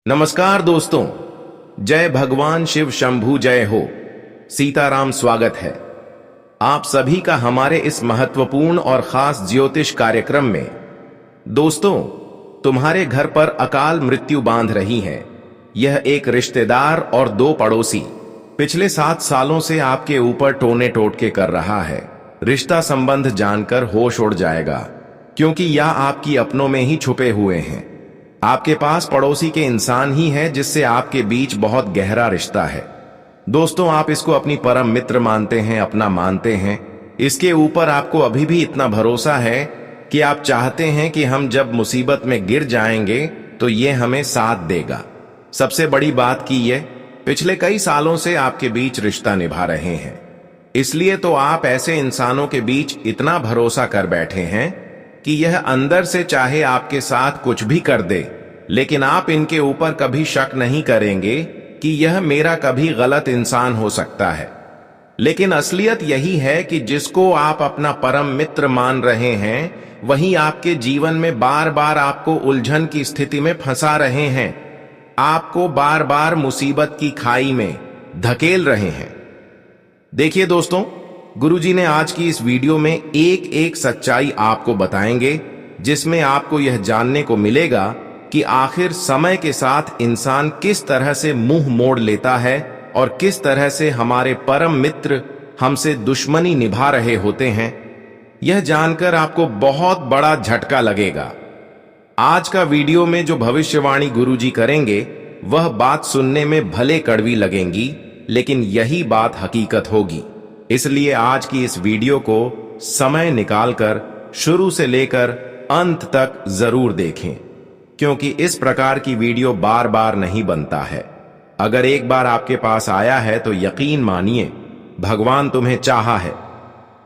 नमस्कार दोस्तों, जय भगवान शिव शंभू जय हो। सीताराम स्वागत है आप सभी का हमारे इस महत्वपूर्ण और खास ज्योतिष कार्यक्रम में। दोस्तों, तुम्हारे घर पर अकाल मृत्यु बांध रही है। यह एक रिश्तेदार और दो पड़ोसी पिछले 7 सालों से आपके ऊपर टोने टोटके कर रहा है। रिश्ता संबंध जानकर होश उड़ जाएगा, क्योंकि यह आपकी अपनों में ही छुपे हुए हैं। आपके पास पड़ोसी के इंसान ही है जिससे आपके बीच बहुत गहरा रिश्ता है। दोस्तों, आप इसको अपनी परम मित्र मानते हैं, अपना मानते हैं। इसके ऊपर आपको अभी भी इतना भरोसा है कि आप चाहते हैं कि हम जब मुसीबत में गिर जाएंगे तो ये हमें साथ देगा। सबसे बड़ी बात कि ये पिछले कई सालों से आपके बीच रिश्ता निभा रहे हैं। इसलिए तो आप ऐसे इंसानों के बीच इतना भरोसा कर बैठे हैं कि यह अंदर से चाहे आपके साथ कुछ भी कर दे, लेकिन आप इनके ऊपर कभी शक नहीं करेंगे कि यह मेरा कभी गलत इंसान हो सकता है। लेकिन असलियत यही है कि जिसको आप अपना परम मित्र मान रहे हैं, वही आपके जीवन में बार बार आपको उलझन की स्थिति में फंसा रहे हैं, आपको बार बार मुसीबत की खाई में धकेल रहे हैं। देखिए दोस्तों, गुरुजी ने आज की इस वीडियो में एक एक सच्चाई आपको बताएंगे, जिसमें आपको यह जानने को मिलेगा कि आखिर समय के साथ इंसान किस तरह से मुंह मोड़ लेता है और किस तरह से हमारे परम मित्र हमसे दुश्मनी निभा रहे होते हैं। यह जानकर आपको बहुत बड़ा झटका लगेगा। आज का वीडियो में जो भविष्यवाणी गुरुजी करेंगे, वह बात सुनने में भले कड़वी लगेंगी, लेकिन यही बात हकीकत होगी। इसलिए आज की इस वीडियो को समय निकालकर शुरू से लेकर अंत तक जरूर देखें, क्योंकि इस प्रकार की वीडियो बार बार नहीं बनता है। अगर एक बार आपके पास आया है तो यकीन मानिए, भगवान तुम्हें चाहा है,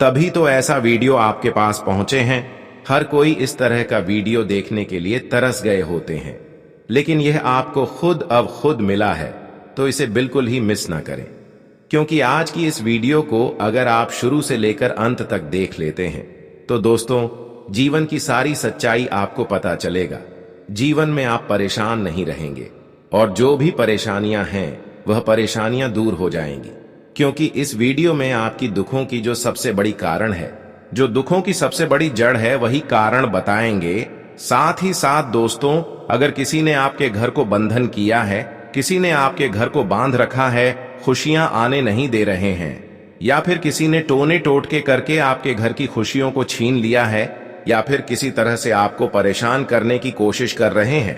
तभी तो ऐसा वीडियो आपके पास पहुंचे हैं। हर कोई इस तरह का वीडियो देखने के लिए तरस गए होते हैं, लेकिन यह आपको खुद मिला है, तो इसे बिल्कुल ही मिस ना करें। क्योंकि आज की इस वीडियो को अगर आप शुरू से लेकर अंत तक देख लेते हैं, तो दोस्तों, जीवन की सारी सच्चाई आपको पता चलेगा। जीवन में आप परेशान नहीं रहेंगे, और जो भी परेशानियां हैं वह परेशानियां दूर हो जाएंगी। क्योंकि इस वीडियो में आपकी दुखों की जो सबसे बड़ी कारण है, जो दुखों की सबसे बड़ी जड़ है, वही कारण बताएंगे। साथ ही साथ दोस्तों, अगर किसी ने आपके घर को बंधन किया है, किसी ने आपके घर को बांध रखा है, खुशियां आने नहीं दे रहे हैं, या फिर किसी ने टोने टोटके करके आपके घर की खुशियों को छीन लिया है, या फिर किसी तरह से आपको परेशान करने की कोशिश कर रहे हैं,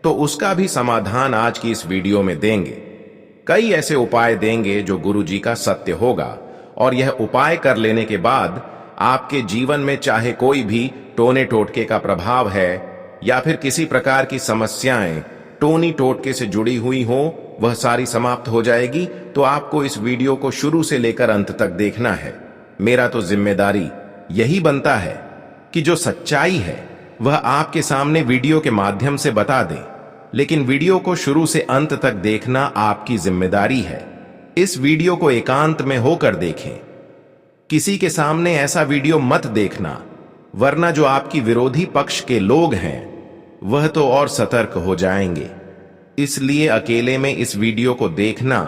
तो उसका भी समाधान आज की इस वीडियो में देंगे। कई ऐसे उपाय देंगे जो गुरुजी का सत्य होगा, और यह उपाय कर लेने के बाद आपके जीवन में चाहे कोई भी टोने टोटके का प्रभाव है, या फिर किसी प्रकार की समस्याएं टोनी टोटके से जुड़ी हुई हो, वह सारी समाप्त हो जाएगी। तो आपको इस वीडियो को शुरू से लेकर अंत तक देखना है। मेरा तो जिम्मेदारी यही बनता है कि जो सच्चाई है वह आपके सामने वीडियो के माध्यम से बता दें, लेकिन वीडियो को शुरू से अंत तक देखना आपकी जिम्मेदारी है। इस वीडियो को एकांत में होकर देखें, किसी के सामने ऐसा वीडियो मत देखना, वरना जो आपकी विरोधी पक्ष के लोग हैं वह तो और सतर्क हो जाएंगे। इसलिए अकेले में इस वीडियो को देखना,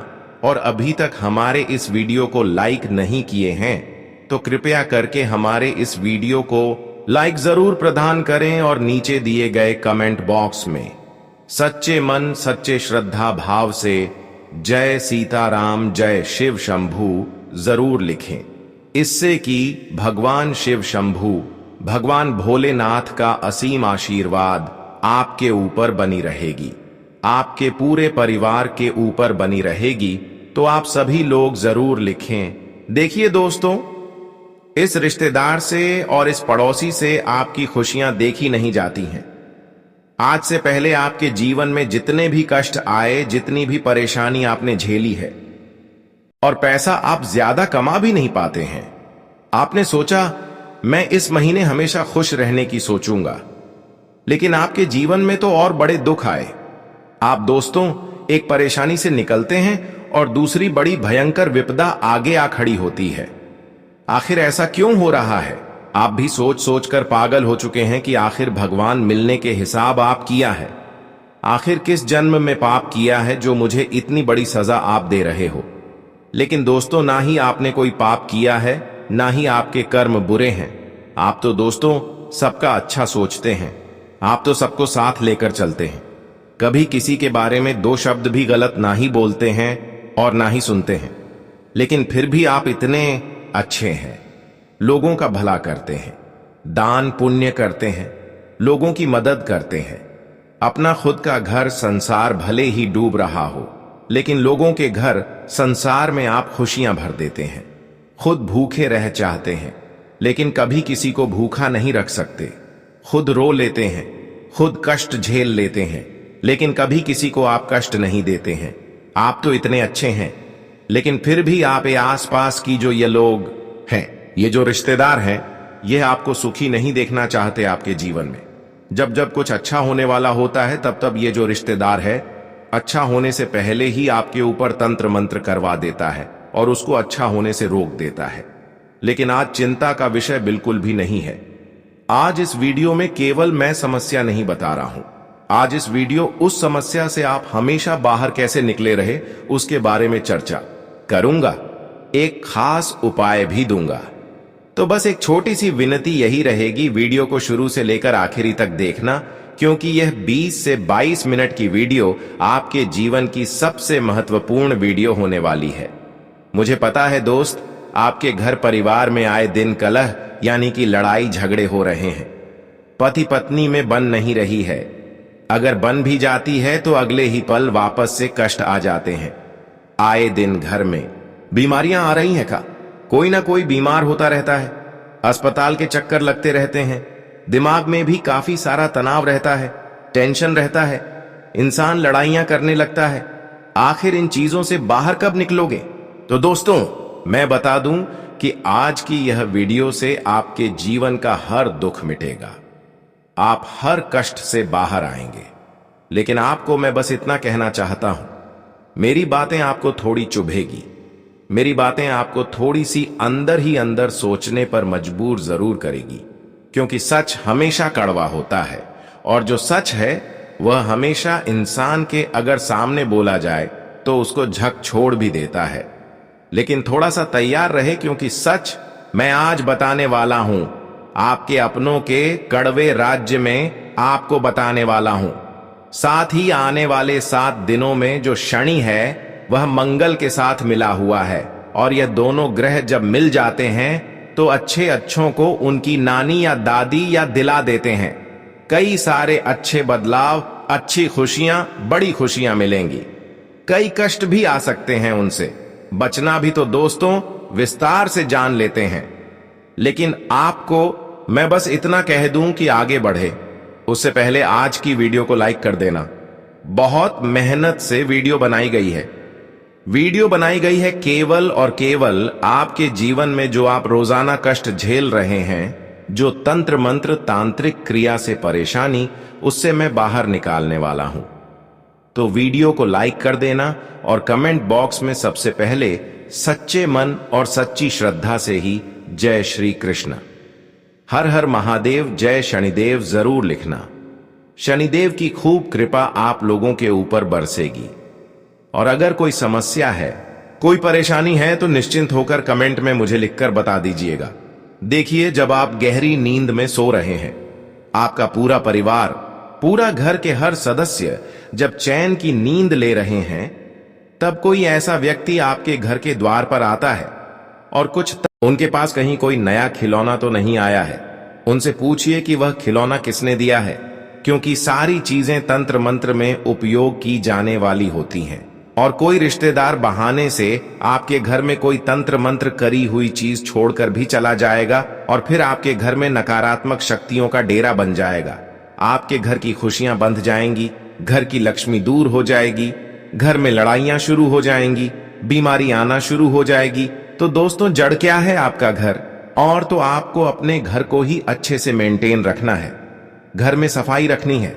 और अभी तक हमारे इस वीडियो को लाइक नहीं किए हैं तो कृपया करके हमारे इस वीडियो को लाइक जरूर प्रदान करें, और नीचे दिए गए कमेंट बॉक्स में सच्चे मन सच्चे श्रद्धा भाव से जय सीताराम जय शिव शंभू जरूर लिखें। इससे कि भगवान शिव शंभू, भगवान भोलेनाथ का असीम आशीर्वाद आपके ऊपर बनी रहेगी, आपके पूरे परिवार के ऊपर बनी रहेगी। तो आप सभी लोग जरूर लिखें। देखिए दोस्तों, इस रिश्तेदार से और इस पड़ोसी से आपकी खुशियां देखी नहीं जाती हैं। आज से पहले आपके जीवन में जितने भी कष्ट आए, जितनी भी परेशानी आपने झेली है, और पैसा आप ज्यादा कमा भी नहीं पाते हैं। आपने सोचा मैं इस महीने हमेशा खुश रहने की सोचूंगा, लेकिन आपके जीवन में तो और बड़े दुख आए। आप दोस्तों, एक परेशानी से निकलते हैं और दूसरी बड़ी भयंकर विपदा आगे आ खड़ी होती है। आखिर ऐसा क्यों हो रहा है? आप भी सोच सोच कर पागल हो चुके हैं कि आखिर भगवान मिलने के हिसाब आप किया है। आखिर किस जन्म में पाप किया है जो मुझे इतनी बड़ी सजा आप दे रहे हो। लेकिन दोस्तों, ना ही आपने कोई पाप किया है, ना ही आपके कर्म बुरे हैं। आप तो दोस्तों सबका अच्छा सोचते हैं। आप तो सबको साथ लेकर चलते हैं। कभी किसी के बारे में दो शब्द भी गलत ना ही बोलते हैं और ना ही सुनते हैं। लेकिन फिर भी आप इतने अच्छे हैं। लोगों का भला करते हैं, दान पुण्य करते हैं, लोगों की मदद करते हैं। अपना खुद का घर संसार भले ही डूब रहा हो, लेकिन लोगों के घर संसार में आप खुशियां भर देते हैं। खुद भूखे रह चाहते हैं, लेकिन कभी किसी को भूखा नहीं रख सकते। खुद रो लेते हैं, खुद कष्ट झेल लेते हैं, लेकिन कभी किसी को आप कष्ट नहीं देते हैं। आप तो इतने अच्छे हैं, लेकिन फिर भी आप ये आसपास की जो ये लोग हैं, ये जो रिश्तेदार हैं, ये आपको सुखी नहीं देखना चाहते आपके जीवन में। जब जब कुछ अच्छा होने वाला होता है, तब तब ये जो रिश्तेदार है अच्छा होने से पहले ही आपके ऊपर तंत्र मंत्र करवा देता है और उसको अच्छा होने से रोक देता है। लेकिन आज चिंता का विषय बिल्कुल भी नहीं है। आज इस वीडियो में केवल मैं समस्या नहीं बता रहा हूं। आज इस वीडियो उस समस्या से आप हमेशा बाहर कैसे निकले रहे उसके बारे में चर्चा करूंगा। एक खास उपाय भी दूंगा। तो बस एक छोटी सी विनती यही रहेगी, वीडियो को शुरू से लेकर आखिरी तक देखना, क्योंकि यह 20 से 22 मिनट की वीडियो आपके जीवन की सबसे महत्वपूर्ण वीडियो होने वाली है। मुझे पता है दोस्त, आपके घर परिवार में आए दिन कलह यानी कि लड़ाई झगड़े हो रहे हैं। पति पत्नी में बन नहीं रही है। अगर बन भी जाती है तो अगले ही पल वापस से कष्ट आ जाते हैं। आए दिन घर में बीमारियां आ रही हैं का, कोई ना कोई बीमार होता रहता है। अस्पताल के चक्कर लगते रहते हैं। दिमाग में भी काफी सारा तनाव रहता है, टेंशन रहता है। इंसान लड़ाइयां करने लगता है। आखिर इन चीजों से बाहर कब निकलोगे? तो दोस्तों, मैं बता दूं कि आज की यह वीडियो से आपके जीवन का हर दुख मिटेगा। आप हर कष्ट से बाहर आएंगे। लेकिन आपको मैं बस इतना कहना चाहता हूं, मेरी बातें आपको थोड़ी चुभेगी। मेरी बातें आपको थोड़ी सी अंदर ही अंदर सोचने पर मजबूर जरूर करेगी, क्योंकि सच हमेशा कड़वा होता है और जो सच है वह हमेशा इंसान के अगर सामने बोला जाए तो उसको झक छोड़ भी देता है। लेकिन थोड़ा सा तैयार रहे, क्योंकि सच मैं आज बताने वाला हूं। आपके अपनों के कड़वे राज्य में आपको बताने वाला हूं। साथ ही आने वाले 7 दिनों में जो शनि है वह मंगल के साथ मिला हुआ है, और यह दोनों ग्रह जब मिल जाते हैं तो अच्छे अच्छों को उनकी नानी या दादी या दिला देते हैं। कई सारे अच्छे बदलाव, अच्छी खुशियां, बड़ी खुशियां मिलेंगी। कई कष्ट भी आ सकते हैं, उनसे बचना भी तो दोस्तों विस्तार से जान लेते हैं। लेकिन आपको मैं बस इतना कह दूं कि आगे बढ़े उससे पहले आज की वीडियो को लाइक कर देना। बहुत मेहनत से वीडियो बनाई गई है। वीडियो बनाई गई है केवल और केवल आपके जीवन में जो आप रोजाना कष्ट झेल रहे हैं, जो तंत्र मंत्र तांत्रिक क्रिया से परेशानी, उससे मैं बाहर निकालने वाला हूं। तो वीडियो को लाइक कर देना और कमेंट बॉक्स में सबसे पहले सच्चे मन और सच्ची श्रद्धा से ही जय श्री कृष्ण, हर हर महादेव, जय शनिदेव जरूर लिखना। शनिदेव की खूब कृपा आप लोगों के ऊपर बरसेगी। और अगर कोई समस्या है, कोई परेशानी है, तो निश्चिंत होकर कमेंट में मुझे लिखकर बता दीजिएगा। देखिए, जब आप गहरी नींद में सो रहे हैं, आपका पूरा परिवार, पूरा घर के हर सदस्य जब चैन की नींद ले रहे हैं, तब कोई ऐसा व्यक्ति आपके घर के द्वार पर आता है और कुछ उनके पास कहीं कोई नया खिलौना तो नहीं आया है। उनसे पूछिए कि वह खिलौना किसने दिया है, क्योंकि सारी चीजें तंत्र मंत्र में उपयोग की जाने वाली होती हैं। और कोई रिश्तेदार बहाने से आपके घर में कोई तंत्र मंत्र करी हुई चीज छोड़कर भी चला जाएगा और फिर आपके घर में नकारात्मक शक्तियों का डेरा बन जाएगा। आपके घर की खुशियां बंध जाएंगी, घर की लक्ष्मी दूर हो जाएगी, घर में लड़ाइयां शुरू हो जाएंगी, बीमारी आना शुरू हो जाएगी। तो दोस्तों, जड़ क्या है? आपका घर। और तो आपको अपने घर को ही अच्छे से मेंटेन रखना है, घर में सफाई रखनी है।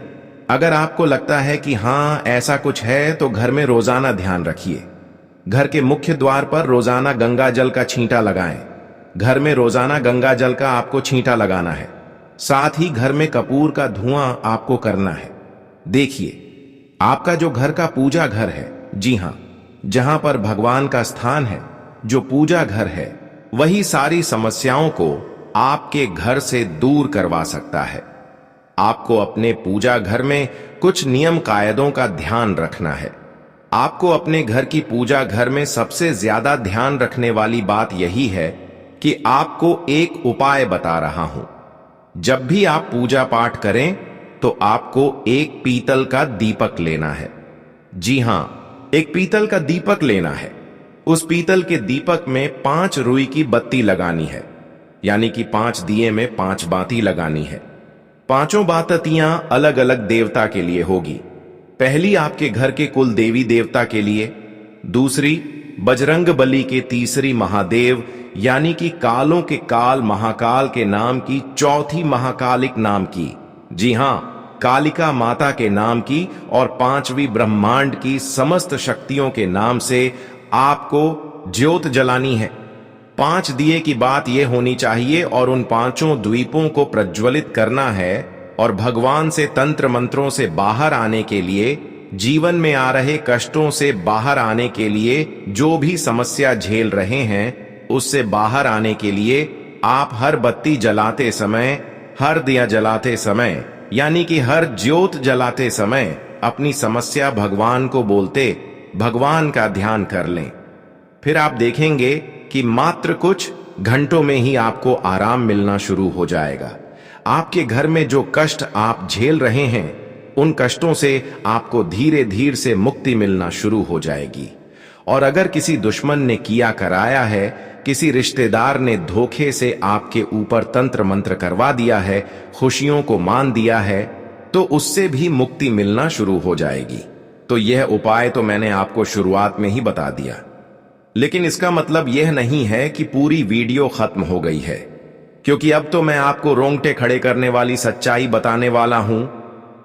अगर आपको लगता है कि हां ऐसा कुछ है, तो घर में रोजाना ध्यान रखिए। घर के मुख्य द्वार पर रोजाना गंगा जल का छींटा लगाएं। घर में रोजाना गंगा जल का आपको छींटा लगाना है। साथ ही घर में कपूर का धुआं आपको करना है। देखिए, आपका जो घर का पूजा घर है, जी हां, जहां पर भगवान का स्थान है, जो पूजा घर है, वही सारी समस्याओं को आपके घर से दूर करवा सकता है। आपको अपने पूजा घर में कुछ नियम कायदों का ध्यान रखना है। आपको अपने घर की पूजा घर में सबसे ज्यादा ध्यान रखने वाली बात यही है कि आपको एक उपाय बता रहा हूं। जब भी आप पूजा पाठ करें तो आपको एक पीतल का दीपक लेना है। जी हां, एक पीतल का दीपक लेना है। उस पीतल के दीपक में 5 रुई की बत्ती लगानी है, यानी कि 5 दिए में 5 बाती लगानी है। 5 बातियां अलग अलग देवता के लिए होगी। पहली आपके घर के कुल देवी देवता के लिए, दूसरी बजरंग बली के, तीसरी महादेव यानी कि कालों के काल महाकाल के नाम की, चौथी महाकालिक नाम की, जी हां, कालिका माता के नाम की, और 5वीं ब्रह्मांड की समस्त शक्तियों के नाम से आपको ज्योत जलानी है। 5 दिए की बात यह होनी चाहिए और उन 5 द्वीपों को प्रज्वलित करना है और भगवान से तंत्र मंत्रों से बाहर आने के लिए, जीवन में आ रहे कष्टों से बाहर आने के लिए, जो भी समस्या झेल रहे हैं उससे बाहर आने के लिए आप हर बत्ती जलाते समय, हर दिया जलाते समय, यानी कि हर ज्योत जलाते समय अपनी समस्या भगवान को बोलते भगवान का ध्यान कर लें। फिर आप देखेंगे कि मात्र कुछ घंटों में ही आपको आराम मिलना शुरू हो जाएगा। आपके घर में जो कष्ट आप झेल रहे हैं, उन कष्टों से आपको धीरे धीरे से मुक्ति मिलना शुरू हो जाएगी। और अगर किसी दुश्मन ने किया कराया है, किसी रिश्तेदार ने धोखे से आपके ऊपर तंत्र मंत्र करवा दिया है, खुशियों को मान दिया है, तो उससे भी मुक्ति मिलना शुरू हो जाएगी। तो यह उपाय तो मैंने आपको शुरुआत में ही बता दिया, लेकिन इसका मतलब यह नहीं है कि पूरी वीडियो खत्म हो गई है, क्योंकि अब तो मैं आपको रोंगटे खड़े करने वाली सच्चाई बताने वाला हूं।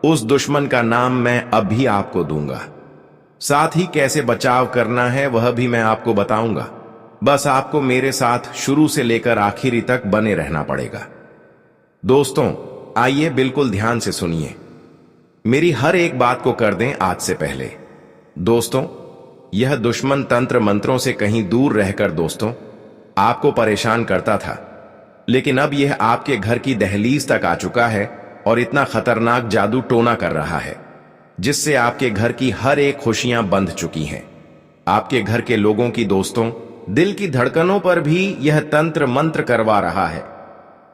उस दुश्मन का नाम मैं अभी आपको दूंगा, साथ ही कैसे बचाव करना है वह भी मैं आपको बताऊंगा। बस आपको मेरे साथ शुरू से लेकर आखिरी तक बने रहना पड़ेगा। दोस्तों, आइए बिल्कुल ध्यान से सुनिए, मेरी हर एक बात को कर दें आज से पहले। दोस्तों, यह दुश्मन तंत्र मंत्रों से कहीं दूर रहकर दोस्तों आपको परेशान करता था, लेकिन अब यह आपके घर की दहलीज तक आ चुका है और इतना खतरनाक जादू टोना कर रहा है जिससे आपके घर की हर एक खुशियां बंध चुकी हैं। आपके घर के लोगों की, दोस्तों, दिल की धड़कनों पर भी यह तंत्र मंत्र करवा रहा है,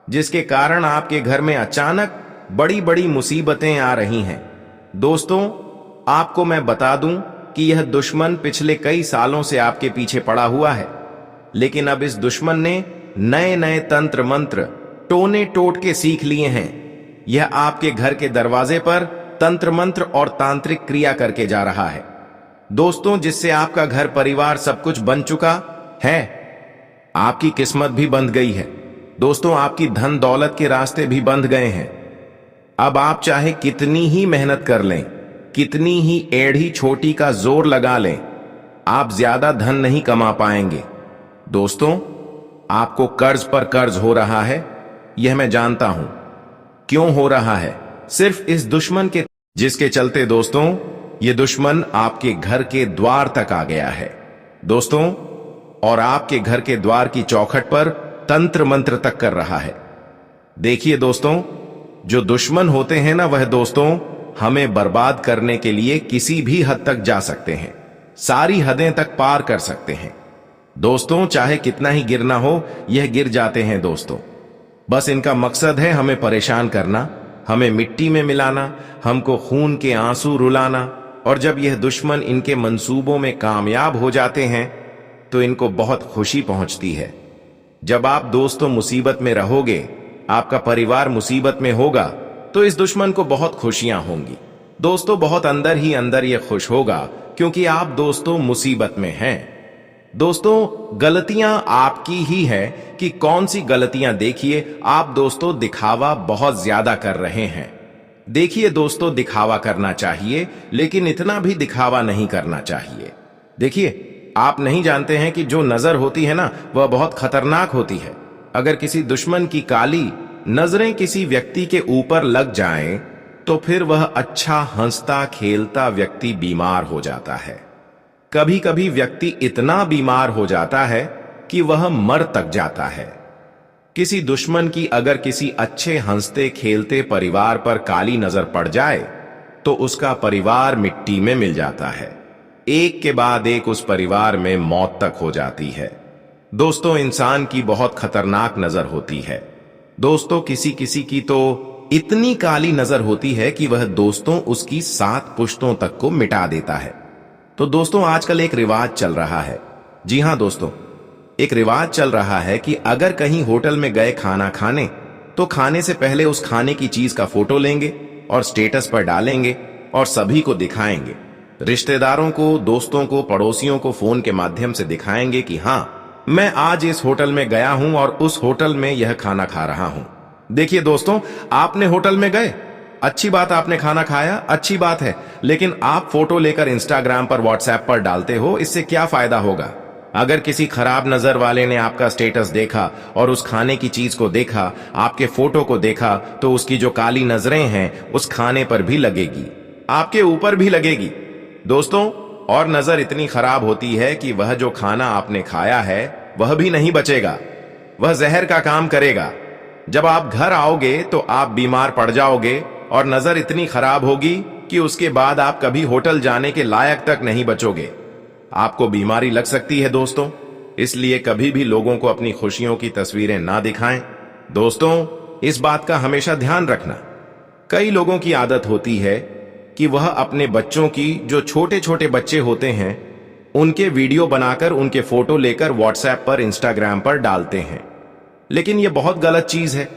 जिसके कारण आपके घर में अचानक बड़ी बड़ी मुसीबतें आ रही हैं। दोस्तों, आपको मैं बता दूं कि यह दुश्मन पिछले कई सालों से आपके पीछे पड़ा हुआ है, लेकिन अब इस दुश्मन ने नए नए तंत्र मंत्र टोने टोटके सीख लिए हैं। यह आपके घर के दरवाजे पर तंत्र मंत्र और तांत्रिक क्रिया करके जा रहा है, दोस्तों, जिससे आपका घर परिवार सब कुछ बन चुका है। आपकी किस्मत भी बंध गई है दोस्तों, आपकी धन दौलत के रास्ते भी बंध गए हैं। अब आप चाहे कितनी ही मेहनत कर लें, कितनी ही एड़ी छोटी का जोर लगा लें, आप ज्यादा धन नहीं कमा पाएंगे। दोस्तों, आपको कर्ज पर कर्ज हो रहा है, यह मैं जानता हूं। क्यों हो रहा है? सिर्फ इस दुश्मन के, जिसके चलते दोस्तों ये दुश्मन आपके घर के द्वार तक आ गया है दोस्तों, और आपके घर के द्वार की चौखट पर तंत्र मंत्र तक कर रहा है। देखिए दोस्तों, जो दुश्मन होते हैं ना, वह दोस्तों हमें बर्बाद करने के लिए किसी भी हद तक जा सकते हैं, सारी हदें तक पार कर सकते हैं। दोस्तों, चाहे कितना ही गिरना हो, यह गिर जाते हैं दोस्तों। बस इनका मकसद है हमें परेशान करना, हमें मिट्टी में मिलाना, हमको खून के आंसू रुलाना। और जब यह दुश्मन इनके मंसूबों में कामयाब हो जाते हैं तो इनको बहुत खुशी पहुंचती है। जब आप दोस्तों मुसीबत में रहोगे, आपका परिवार मुसीबत में होगा, तो इस दुश्मन को बहुत खुशियां होंगी दोस्तों, बहुत अंदर ही अंदर यह खुश होगा, क्योंकि आप दोस्तों मुसीबत में हैं। दोस्तों, गलतियां आपकी ही है कि कौन सी गलतियां? देखिए, आप दोस्तों दिखावा बहुत ज्यादा कर रहे हैं। देखिए दोस्तों, दिखावा करना चाहिए, लेकिन इतना भी दिखावा नहीं करना चाहिए। देखिए, आप नहीं जानते हैं कि जो नजर होती है ना, वह बहुत खतरनाक होती है। अगर किसी दुश्मन की काली नजरें किसी व्यक्ति के ऊपर लग जाएं, तो फिर वह अच्छा हंसता खेलता व्यक्ति बीमार हो जाता है। कभी कभी व्यक्ति इतना बीमार हो जाता है कि वह मर तक जाता है। किसी दुश्मन की अगर किसी अच्छे हंसते खेलते परिवार पर काली नजर पड़ जाए तो उसका परिवार मिट्टी में मिल जाता है। एक के बाद एक उस परिवार में मौत तक हो जाती है। दोस्तों, इंसान की बहुत खतरनाक नजर होती है। दोस्तों, किसी किसी की तो इतनी काली नजर होती है कि वह दोस्तों उसकी 7 पुश्तों तक को मिटा देता है। तो दोस्तों, आजकल एक रिवाज चल रहा है। जी हां दोस्तों, एक रिवाज चल रहा है कि अगर कहीं होटल में गए खाना खाने तो खाने से पहले उस खाने की चीज का फोटो लेंगे और स्टेटस पर डालेंगे और सभी को दिखाएंगे। रिश्तेदारों को, दोस्तों को, पड़ोसियों को फोन के माध्यम से दिखाएंगे कि हां, मैं आज इस होटल में गया हूं और उस होटल में यह खाना खा रहा हूं। देखिए दोस्तों, आपने होटल में गए, अच्छी बात, आपने खाना खाया, अच्छी बात है, लेकिन आप फोटो लेकर इंस्टाग्राम पर, व्हाट्सएप पर डालते हो, इससे क्या फायदा होगा? अगर किसी खराब नजर वाले ने आपका स्टेटस देखा और उस खाने की चीज को देखा, आपके फोटो को देखा, तो उसकी जो काली नजरें हैं उस खाने पर भी लगेगी, आपके ऊपर भी लगेगी। दोस्तों, और नजर इतनी खराब होती है कि वह जो खाना आपने खाया है वह भी नहीं बचेगा, वह जहर का काम करेगा। जब आप घर आओगे तो आप बीमार पड़ जाओगे और नजर इतनी खराब होगी कि उसके बाद आप कभी होटल जाने के लायक तक नहीं बचोगे। आपको बीमारी लग सकती है दोस्तों। इसलिए कभी भी लोगों को अपनी खुशियों की तस्वीरें ना दिखाएं। दोस्तों, इस बात का हमेशा ध्यान रखना। कई लोगों की आदत होती है कि वह अपने बच्चों की, जो छोटे छोटे बच्चे होते हैं, उनके वीडियो बनाकर, उनके फोटो लेकर व्हाट्सएप पर, इंस्टाग्राम पर डालते हैं। लेकिन यह बहुत गलत चीज है।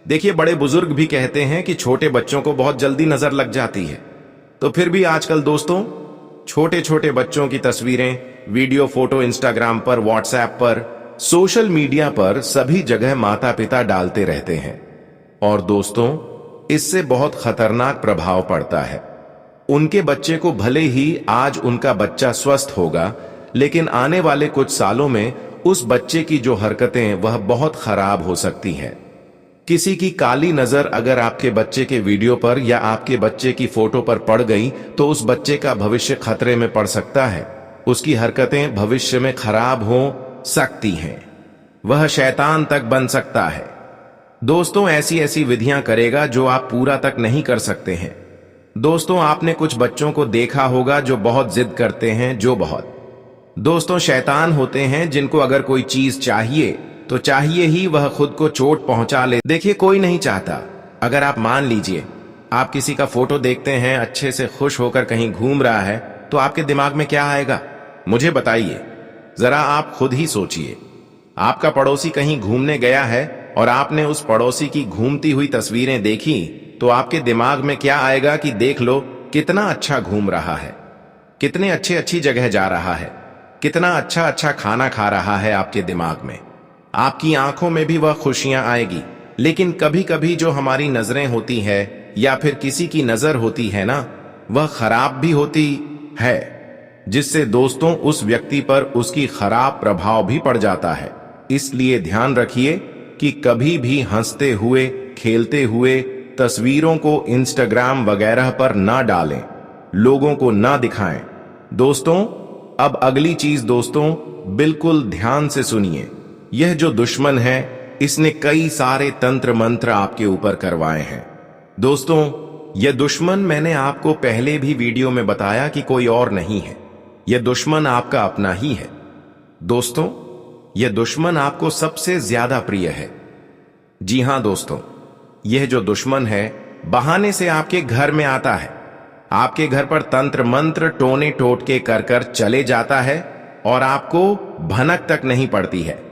देखिए, बड़े बुजुर्ग भी कहते हैं कि छोटे बच्चों को बहुत जल्दी नजर लग जाती है। तो फिर भी आजकल दोस्तों, छोटे छोटे बच्चों की तस्वीरें, वीडियो, फोटो इंस्टाग्राम पर, व्हाट्सएप पर, सोशल मीडिया पर सभी जगह माता पिता डालते रहते हैं। और दोस्तों, इससे बहुत खतरनाक प्रभाव पड़ता है। उनके बच्चे को भले ही आज उनका बच्चा स्वस्थ होगा, लेकिन आने वाले कुछ सालों में उस बच्चे की जो हरकतें वह बहुत खराब हो सकती हैं। किसी की काली नजर अगर आपके बच्चे के वीडियो पर या आपके बच्चे की फोटो पर पड़ गई तो उस बच्चे का भविष्य खतरे में पड़ सकता है। उसकी हरकतें भविष्य में खराब हो सकती हैं, वह शैतान तक बन सकता है। दोस्तों, ऐसी ऐसी विधियां करेगा जो आप पूरा तक नहीं कर सकते हैं। दोस्तों, आपने कुछ बच्चों को देखा होगा जो बहुत जिद करते हैं, जो बहुत दोस्तों शैतान होते हैं, जिनको अगर कोई चीज चाहिए तो चाहिए ही वह खुद को चोट पहुंचा ले। देखिए, कोई नहीं चाहता। अगर आप मान लीजिए आप किसी का फोटो देखते हैं, अच्छे से खुश होकर कहीं घूम रहा है, तो आपके दिमाग में क्या आएगा? मुझे बताइए, जरा आप खुद ही सोचिए। आपका पड़ोसी कहीं घूमने गया है और आपने उस पड़ोसी की घूमती हुई तस्वीरें देखी, तो आपके दिमाग में क्या आएगा कि देख लो कितना अच्छा घूम रहा है, कितने अच्छी जगह जा रहा है, कितना अच्छा खाना खा रहा है। आपके दिमाग में, आपकी आंखों में भी वह खुशियां आएगी। लेकिन कभी कभी जो हमारी नजरें होती है या फिर किसी की नजर होती है ना, वह खराब भी होती है, जिससे दोस्तों उस व्यक्ति पर उसकी खराब प्रभाव भी पड़ जाता है। इसलिए ध्यान रखिए कि कभी भी हंसते हुए, खेलते हुए तस्वीरों को इंस्टाग्राम वगैरह पर ना डालें, लोगों को ना दिखाएं। दोस्तों, अब अगली चीज दोस्तों, बिल्कुल ध्यान से सुनिए। यह जो दुश्मन है, इसने कई सारे तंत्र मंत्र आपके ऊपर करवाए हैं। दोस्तों, यह दुश्मन, मैंने आपको पहले भी वीडियो में बताया कि कोई और नहीं है, यह दुश्मन आपका अपना ही है। दोस्तों, यह दुश्मन आपको सबसे ज्यादा प्रिय है। जी हां दोस्तों, यह जो दुश्मन है बहाने से आपके घर में आता है, आपके घर पर तंत्र मंत्र, टोने टोटके कर कर चले जाता है और आपको भनक तक नहीं पड़ती है।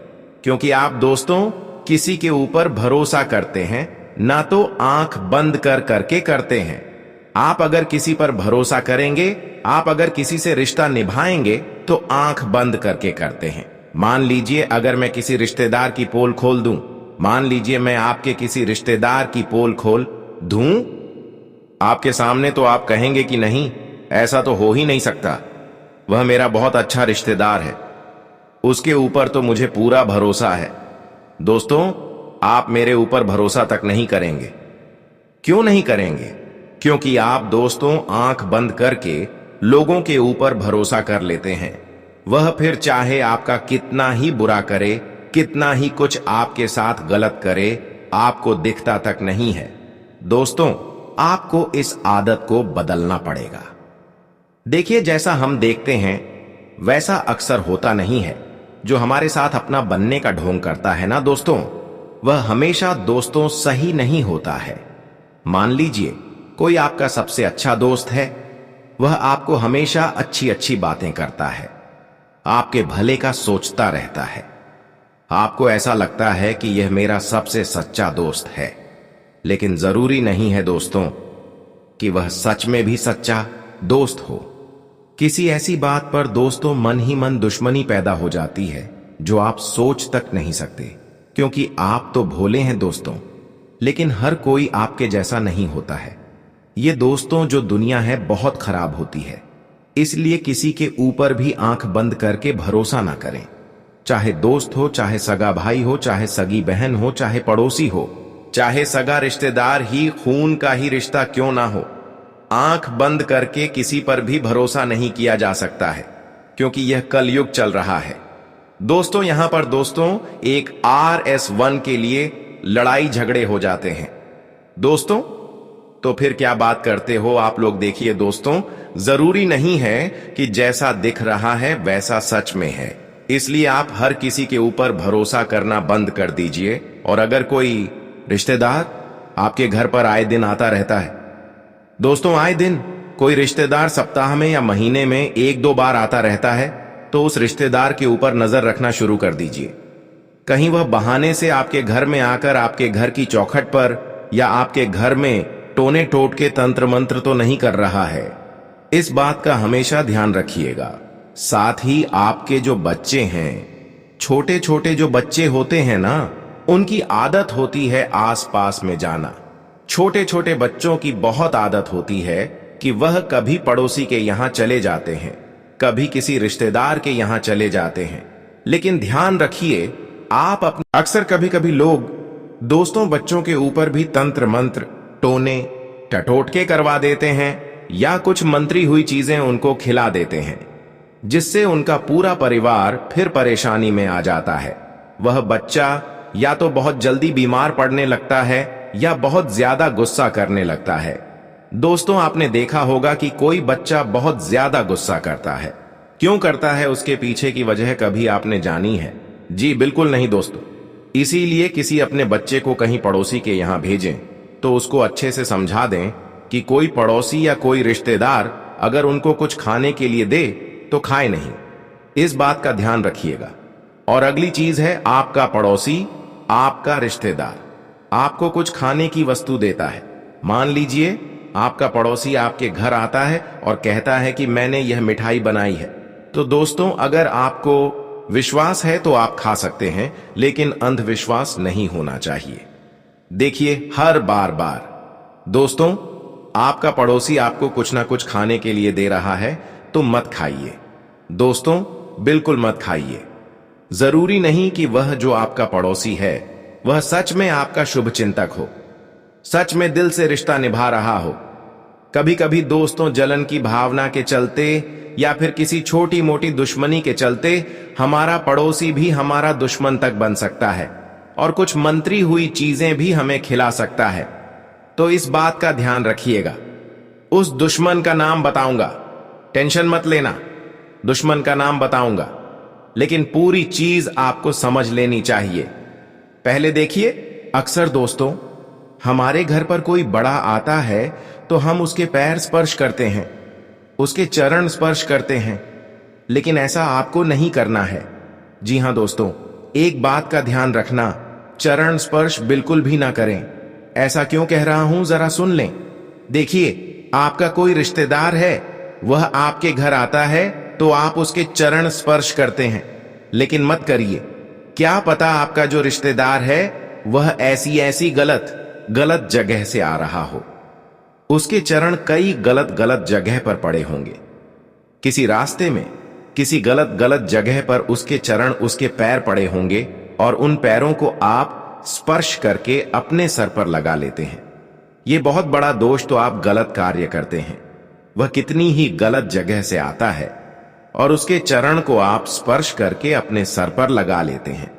क्योंकि आप दोस्तों किसी के ऊपर भरोसा करते हैं, ना तो आंख बंद कर करके करते हैं। आप अगर किसी पर भरोसा करेंगे, आप अगर किसी से रिश्ता निभाएंगे, तो आंख बंद करके करते हैं। मान लीजिए अगर मैं किसी रिश्तेदार की पोल खोल दूं, मान लीजिए मैं आपके किसी रिश्तेदार की पोल खोल दूं, आपके सामने, तो आप कहेंगे कि नहीं, ऐसा तो हो ही नहीं सकता, वह मेरा बहुत अच्छा रिश्तेदार है, उसके ऊपर तो मुझे पूरा भरोसा है। दोस्तों, आप मेरे ऊपर भरोसा तक नहीं करेंगे। क्यों नहीं करेंगे? क्योंकि आप दोस्तों आंख बंद करके लोगों के ऊपर भरोसा कर लेते हैं। वह फिर चाहे आपका कितना ही बुरा करे, कितना ही कुछ आपके साथ गलत करे, आपको दिखता तक नहीं है। दोस्तों, आपको इस आदत को बदलना पड़ेगा। देखिए, जैसा हम देखते हैं वैसा अक्सर होता नहीं है। जो हमारे साथ अपना बनने का ढोंग करता है ना दोस्तों, वह हमेशा दोस्तों सही नहीं होता है। मान लीजिए कोई आपका सबसे अच्छा दोस्त है, वह आपको हमेशा अच्छी अच्छी बातें करता है, आपके भले का सोचता रहता है। आपको ऐसा लगता है कि यह मेरा सबसे सच्चा दोस्त है, लेकिन जरूरी नहीं है दोस्तों कि वह सच में भी सच्चा दोस्त हो। किसी ऐसी बात पर दोस्तों मन ही मन दुश्मनी पैदा हो जाती है जो आप सोच तक नहीं सकते, क्योंकि आप तो भोले हैं दोस्तों, लेकिन हर कोई आपके जैसा नहीं होता है। ये दोस्तों जो दुनिया है बहुत खराब होती है, इसलिए किसी के ऊपर भी आंख बंद करके भरोसा ना करें। चाहे दोस्त हो, चाहे सगा भाई हो, चाहे सगी बहन हो, चाहे पड़ोसी हो, चाहे सगा रिश्तेदार ही खून का ही रिश्ता क्यों ना हो, आंख बंद करके किसी पर भी भरोसा नहीं किया जा सकता है, क्योंकि यह कलयुग चल रहा है। दोस्तों, यहां पर दोस्तों एक RS1 के लिए लड़ाई झगड़े हो जाते हैं। दोस्तों, तो फिर क्या बात करते हो आप लोग। देखिए दोस्तों, जरूरी नहीं है कि जैसा दिख रहा है वैसा सच में है, इसलिए आप हर किसी के ऊपर भरोसा करना बंद कर दीजिए। और अगर कोई रिश्तेदार आपके घर पर आए दिन आता रहता है, दोस्तों आए दिन कोई रिश्तेदार सप्ताह में या महीने में 1-2 बार आता रहता है, तो उस रिश्तेदार के ऊपर नजर रखना शुरू कर दीजिए। कहीं वह बहाने से आपके घर में आकर आपके घर की चौखट पर या आपके घर में टोने टोट के तंत्र मंत्र तो नहीं कर रहा है। इस बात का हमेशा ध्यान रखिएगा। साथ ही आपके जो बच्चे हैं, छोटे छोटे जो बच्चे होते हैं ना, उनकी आदत होती है आसपास में जाना। छोटे छोटे बच्चों की बहुत आदत होती है कि वह कभी पड़ोसी के यहां चले जाते हैं, कभी किसी रिश्तेदार के यहां चले जाते हैं। लेकिन ध्यान रखिए, आप अपने अक्सर कभी कभी लोग दोस्तों बच्चों के ऊपर भी तंत्र मंत्र, टोने टटोटके करवा देते हैं या कुछ मंत्री हुई चीजें उनको खिला देते हैं, जिससे उनका पूरा परिवार फिर परेशानी में आ जाता है। वह बच्चा या तो बहुत जल्दी बीमार पड़ने लगता है या बहुत ज्यादा गुस्सा करने लगता है। दोस्तों, आपने देखा होगा कि कोई बच्चा बहुत ज्यादा गुस्सा करता है। क्यों करता है, उसके पीछे की वजह कभी आपने जानी है? जी बिल्कुल नहीं दोस्तों। इसीलिए किसी अपने बच्चे को कहीं पड़ोसी के यहां भेजें तो उसको अच्छे से समझा दें कि कोई पड़ोसी या कोई रिश्तेदार अगर उनको कुछ खाने के लिए दे तो खाए नहीं। इस बात का ध्यान रखिएगा। और अगली चीज है, आपका पड़ोसी, आपका रिश्तेदार आपको कुछ खाने की वस्तु देता है। मान लीजिए आपका पड़ोसी आपके घर आता है और कहता है कि मैंने यह मिठाई बनाई है, तो दोस्तों अगर आपको विश्वास है तो आप खा सकते हैं, लेकिन अंधविश्वास नहीं होना चाहिए। देखिए, हर बार दोस्तों आपका पड़ोसी आपको कुछ ना कुछ खाने के लिए दे रहा है तो मत खाइए। दोस्तों बिल्कुल मत खाइए। जरूरी नहीं कि वह जो आपका पड़ोसी है वह सच में आपका शुभ चिंतक हो, सच में दिल से रिश्ता निभा रहा हो। कभी कभी दोस्तों जलन की भावना के चलते या फिर किसी छोटी मोटी दुश्मनी के चलते हमारा पड़ोसी भी हमारा दुश्मन तक बन सकता है और कुछ मंत्री हुई चीजें भी हमें खिला सकता है। तो इस बात का ध्यान रखिएगा। उस दुश्मन का नाम बताऊंगा, टेंशन मत लेना, दुश्मन का नाम बताऊंगा, लेकिन पूरी चीज आपको समझ लेनी चाहिए। पहले देखिए, अक्सर दोस्तों हमारे घर पर कोई बड़ा आता है तो हम उसके पैर स्पर्श करते हैं, उसके चरण स्पर्श करते हैं, लेकिन ऐसा आपको नहीं करना है। जी हां दोस्तों, एक बात का ध्यान रखना, चरण स्पर्श बिल्कुल भी ना करें। ऐसा क्यों कह रहा हूं, जरा सुन लें। देखिए, आपका कोई रिश्तेदार है, वह आपके घर आता है तो आप उसके चरण स्पर्श करते हैं, लेकिन मत करिए। क्या पता आपका जो रिश्तेदार है वह ऐसी ऐसी गलत जगह से आ रहा हो, उसके चरण कई गलत जगह पर पड़े होंगे। किसी रास्ते में किसी गलत जगह पर उसके चरण, उसके पैर पड़े होंगे और उन पैरों को आप स्पर्श करके अपने सर पर लगा लेते हैं। ये बहुत बड़ा दोष तो आप गलत कार्य करते हैं। वह कितनी ही गलत जगह से आता है और उसके चरण को आप स्पर्श करके अपने सर पर लगा लेते हैं।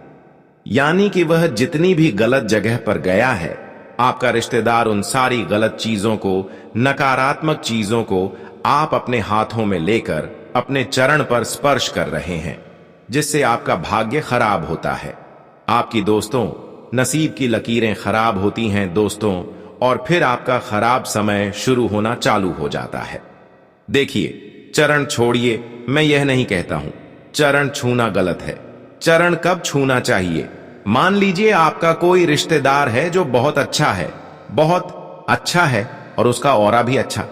यानी कि वह जितनी भी गलत जगह पर गया है, आपका रिश्तेदार उन सारी गलत चीजों को, नकारात्मक चीजों को आप अपने हाथों में लेकर अपने चरण पर स्पर्श कर रहे हैं, जिससे आपका भाग्य खराब होता है। आपकी दोस्तों नसीब की लकीरें खराब होती हैं दोस्तों, और फिर आपका खराब समय शुरू होना चालू हो जाता है। देखिए, चरण छोड़िए, मैं यह नहीं कहता हूं चरण छूना गलत है। चरण कब छूना चाहिए? मान लीजिए आपका कोई रिश्तेदार है जो बहुत अच्छा है और उसका ऑरा भी अच्छा,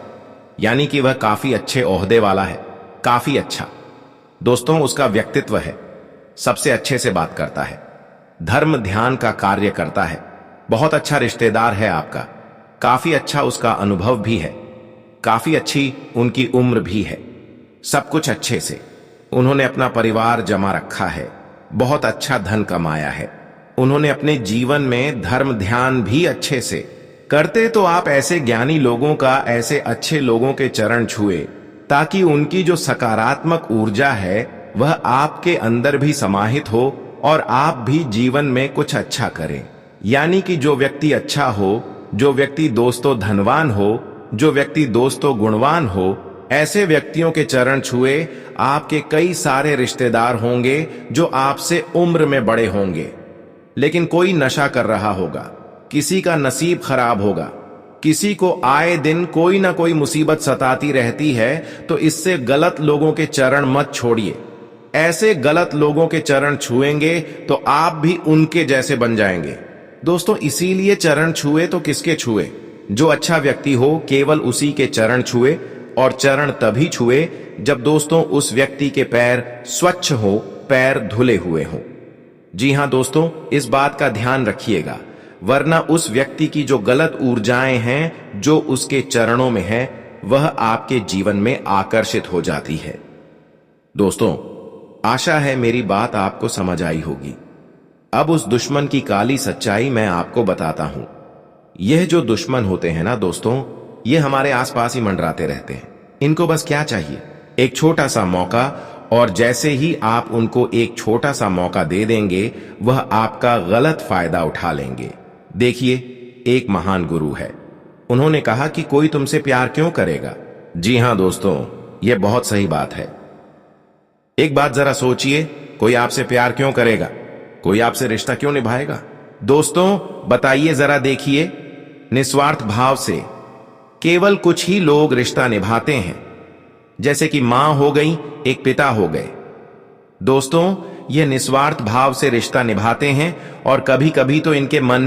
यानी कि वह काफी अच्छे ओहदे वाला है, काफी अच्छा। दोस्तों उसका व्यक्तित्व है, सबसे अच्छे से बात करता है, धर्म ध्यान का कार्य करता है, बहुत अच्छा रिश्तेदार है आपका, काफी अच्छा उसका अनुभव भी है, काफी अच्छी उनकी उम्र भी है, सब कुछ अच्छे से उन्होंने अपना परिवार जमा रखा है, बहुत अच्छा धन कमाया है, उन्होंने अपने जीवन में धर्म ध्यान भी अच्छे से करते। तो आप ऐसे ज्ञानी लोगों का, ऐसे अच्छे लोगों के चरण छुए, ताकि उनकी जो सकारात्मक ऊर्जा है वह आपके अंदर भी समाहित हो और आप भी जीवन में कुछ अच्छा करें। यानी कि जो व्यक्ति अच्छा हो, जो व्यक्ति दोस्तों धनवान हो, जो व्यक्ति दोस्तों गुणवान हो, ऐसे व्यक्तियों के चरण छुए, आपके कई सारे रिश्तेदार होंगे जो आपसे उम्र में बड़े होंगे, लेकिन कोई नशा कर रहा होगा, किसी का नसीब खराब होगा, किसी को आए दिन कोई ना कोई मुसीबत सताती रहती है। तो इससे गलत लोगों के चरण मत छोड़िए। ऐसे गलत लोगों के चरण छुएंगे तो आप भी उनके जैसे बन जाएंगे। दोस्तों इसीलिए चरण छुए तो किसके छुए? जो अच्छा व्यक्ति हो, केवल उसी के चरण छुए, और चरण तभी छुए जब दोस्तों उस व्यक्ति के पैर स्वच्छ हो, पैर धुले हुए हों। जी हां दोस्तों, इस बात का ध्यान रखिएगा, वरना उस व्यक्ति की जो गलत ऊर्जाएं हैं जो उसके चरणों में है, वह आपके जीवन में आकर्षित हो जाती है। दोस्तों आशा है मेरी बात आपको समझ आई होगी। अब उस दुश्मन की काली सच्चाई मैं आपको बताता हूं। यह जो दुश्मन होते हैं ना दोस्तों, ये हमारे आसपास ही मंडराते रहते हैं। इनको बस क्या चाहिए? एक छोटा सा मौका, और जैसे ही आप उनको एक छोटा सा मौका दे देंगे, वह आपका गलत फायदा उठा लेंगे। देखिए, एक महान गुरु है, उन्होंने कहा कि कोई तुमसे प्यार क्यों करेगा? जी हां दोस्तों, यह बहुत सही बात है। एक बात जरा सोचिए, कोई आपसे प्यार क्यों करेगा? कोई आपसे रिश्ता क्यों निभाएगा? दोस्तों बताइए जरा, देखिए, निस्वार्थ भाव से केवल कुछ ही लोग रिश्ता निभाते हैं, जैसे कि मां हो गई, एक पिता हो गए। दोस्तों ये निस्वार्थ भाव से रिश्ता निभाते हैं, और कभी कभी तो इनके मन